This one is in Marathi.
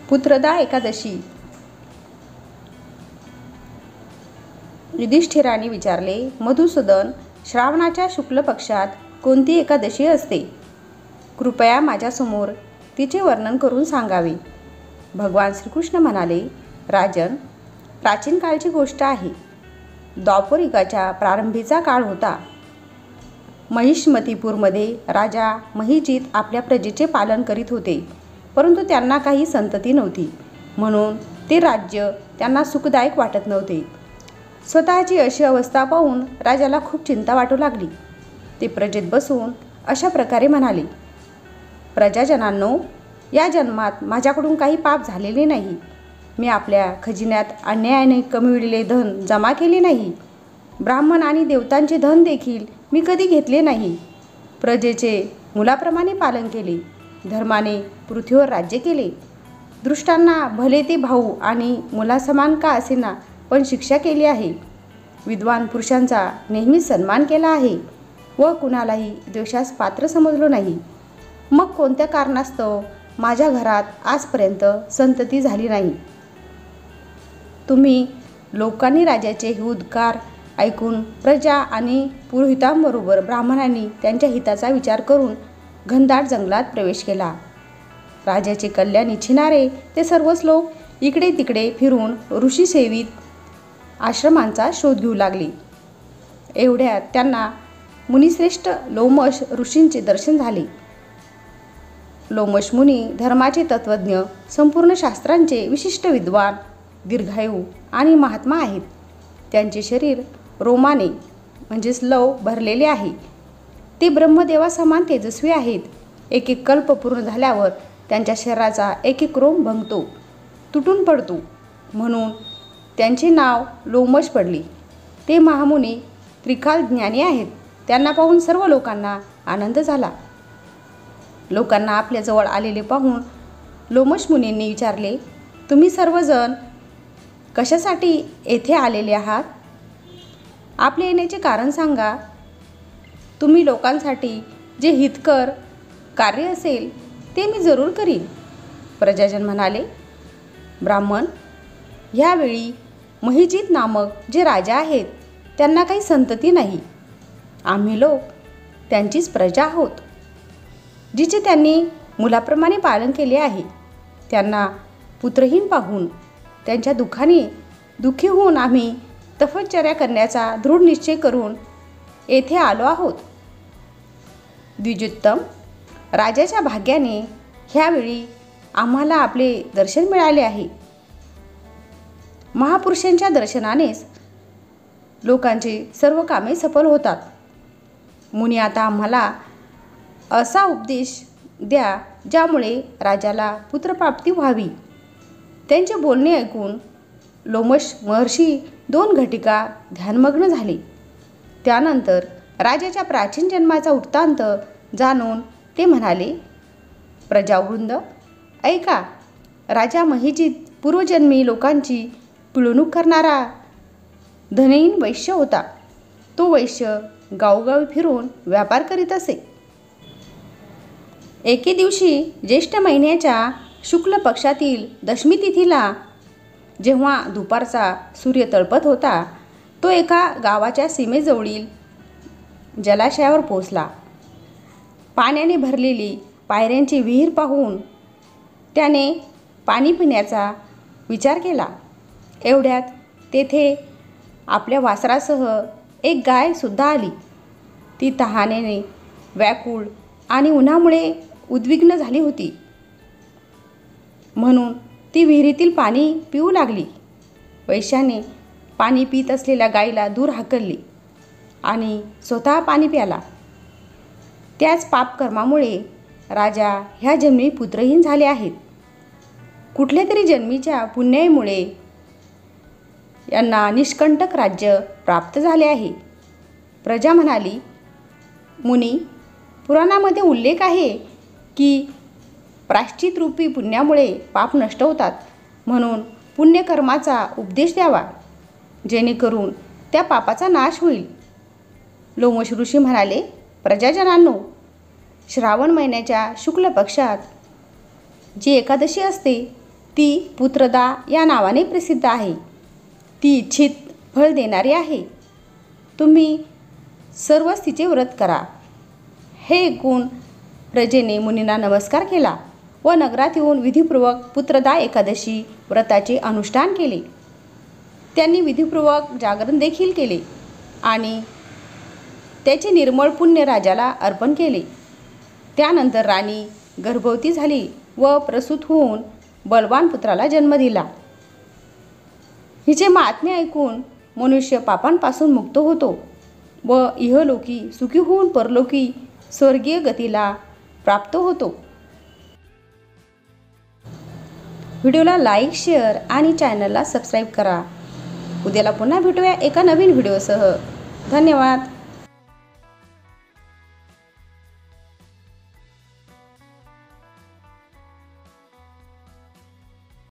पुत्रदा एकादशी. युधिष्ठिराने विचारले, मधुसूदन, श्रावणाच्या शुक्ल पक्षात कोणती एकादशी असते? कृपया माझ्यासमोर तिचे वर्णन करून सांगावे. भगवान श्रीकृष्ण म्हणाले, राजन, प्राचीन काळची गोष्ट आहे. द्वापर युगाच्या प्रारंभीचा काळ होता. महिष्मतीपूरमध्ये राजा महिजित आपल्या प्रजेचे पालन करीत होते, परंतु त्यांना काही संतती नव्हती, म्हणून ते राज्य त्यांना सुखदायक वाटत नव्हते. स्वतःची अशी अवस्था पाहून राजाला खूप चिंता वाटू लागली. ते प्रजेत बसून अशा प्रकारे म्हणाले, प्रजाजनांनो, या जन्मात माझ्याकडून काही पाप झालेले नाही. मी आपल्या खजिन्यात अन्यायाने कमविलेले धन जमा केले नाही. ब्राह्मण आणि देवतांचे धन देखील मी कधी घेतले नाही. प्रजेचे मुलाप्रमाणे पालन केले. धर्माने पृथ्वीवर राज्य केले. दुष्टांना भले ते भाऊ आणि मुलासमान का असेना पण शिक्षा केली आहे. विद्वान पुरुषांचा नेहमी सन्मान केला आहे व कुणालाही द्वेषास पात्र समजलो नाही. मग कोणत्या कारणास्तव माझ्या घरात आजपर्यंत संतती झाली नाही? तुम्ही लोकांनी राजाचे हे उद्गार ऐकून प्रजा आणि पुरोहितांबरोबर ब्राह्मणांनी त्यांच्या हिताचा विचार करून घनदाट जंगलात प्रवेश केला. राजाचे कल्याण इच्छिणारे ते सर्वच लोक इकडे तिकडे फिरून ऋषीसेवित आश्रमांचा शोध घेऊ लागले. एवढ्यात त्यांना मुनिश्रेष्ठ लोमश ऋषींचे दर्शन झाले. लोमश मुनी धर्माचे तत्त्वज्ञ, संपूर्ण शास्त्रांचे विशिष्ट विद्वान, दीर्घायू आणि महात्मा आहेत. त्यांचे शरीर रोमाने म्हणजेच लव भरलेले आहे. ते ब्रह्मदेवासमान तेजस्वी आहेत. एक एक कल्प पूर्ण झाल्यावर त्यांच्या शरीराचा एक एक रोम भंगतो, तुटून पडतो, म्हणून त्यांचे नाव लोमश पडले. ते महामुनी त्रिकाल ज्ञानी आहेत. त्यांना पाहून सर्व लोकांना आनंद झाला. लोकांना आपल्याजवळ आलेले पाहून लोमश मुनींनी विचारले, तुम्ही सर्वजण कशासाठी येथे आलेले आहात? आपले येण्याचे कारण सांगा. तुम्ही लोकांसाठी जे हितकर कार्य असेल ते मी जरूर करीन. प्रजाजन म्हणाले, ब्राह्मण, ह्यावेळी महिजित नामक जे राजा आहेत त्यांना काही संतती नाही. आम्ही लोक त्यांचीच प्रजा आहोत, जिचे त्यांनी मुलाप्रमाणे पालन केले आहे. त्यांना पुत्रहीन पाहून त्यांच्या दुःखाने दुःखी होऊन आम्ही तपश्चर्या करण्याचा दृढ निश्चय करून येथे आलो आहोत. द्विजोत्तम, राजाच्या भाग्याने ह्यावेळी आम्हाला आपले दर्शन मिळाले आहे. महापुरुषांच्या दर्शनानेच लोकांची सर्व कामे सफल होतात. मुनी, आता आम्हाला असा उपदेश द्या ज्यामुळे राजाला पुत्रप्राप्ती व्हावी. त्यांचे बोलणे ऐकून लोमश महर्षी 2 घटिका ध्यानमग्न झाले. त्यानंतर राजाच्या प्राचीन जन्माचा वृत्तांत जाणून ते म्हणाले, प्रजावृंद, ऐका. राजा महिजित पूर्वजन्मी लोकांची पिळवणूक करणारा धनहीन वैश्य होता. तो वैश्य गावोगावी फिरून व्यापार करीत असे. एके दिवशी ज्येष्ठ महिन्याच्या शुक्ल पक्षातील दशमी तिथीला जेव्हा दुपारचा सूर्य तळपत होता, तो एका गावाच्या सीमेजवळील जलाशयावर पोहोचला. पाण्याने भरलेली पायऱ्यांची विहीर पाहून त्याने पाणी पिण्याचा विचार केला. एवढ्यात तेथे आपल्या वासरासह एक गायसुद्धा आली. ती तहानेने व्याकुळ आणि उन्हामुळे उद्विग्न झाली होती, म्हणून ती विहिरीतील पाणी पिऊ लागली. वैश्याने पाणी पित असलेल्या गायीला दूर हाकलले आणि स्वतः पाणी प्याला. त्याच पापकर्मामुळे राजा ह्या जन्मी पुत्रहीन झाले आहेत. कुठल्या तरी जन्मीच्या पुण्याईमुळे यांना निष्कंटक राज्य प्राप्त झाले आहे. प्रजा म्हणाली, मुनी, पुराणामध्ये उल्लेख आहे की प्रायश्चितरूपी पुण्यामुळे पाप नष्ट होतात, म्हणून पुण्यकर्माचा उपदेश द्यावा, जेणेकरून त्या पापाचा नाश होईल. लोमश ऋषी म्हणाले, प्रजाजनांनो, श्रावण महिन्याच्या शुक्ल पक्षात जी एकादशी असते ती पुत्रदा या नावाने प्रसिद्ध आहे. ती इच्छित फळ देणारी आहे. तुम्ही सर्वच तिचे व्रत करा. हे ऐकून प्रजेने मुनींना नमस्कार केला व नगरात येऊन विधिपूर्वक पुत्रदा एकादशी व्रताचे अनुष्ठान केले. त्यांनी विधिपूर्वक जागरण देखील केले आणि त्याचे निर्मळ पुण्य राजाला अर्पण केले. त्यानंतर राणी गर्भवती झाली व प्रसूत होऊन बलवान पुत्राला जन्म दिला. हिचे महात्म्य ऐकून मनुष्य पापांपासून मुक्त होतो व इहलोकी सुखी होऊन परलोकी स्वर्गीय गतीला प्राप्त होतो. व्हिडिओला लाईक, शेअर आणि चॅनलला सबस्क्राईब करा. उद्याला पुन्हा भेटूया एका नवीन व्हिडिओसह. धन्यवाद.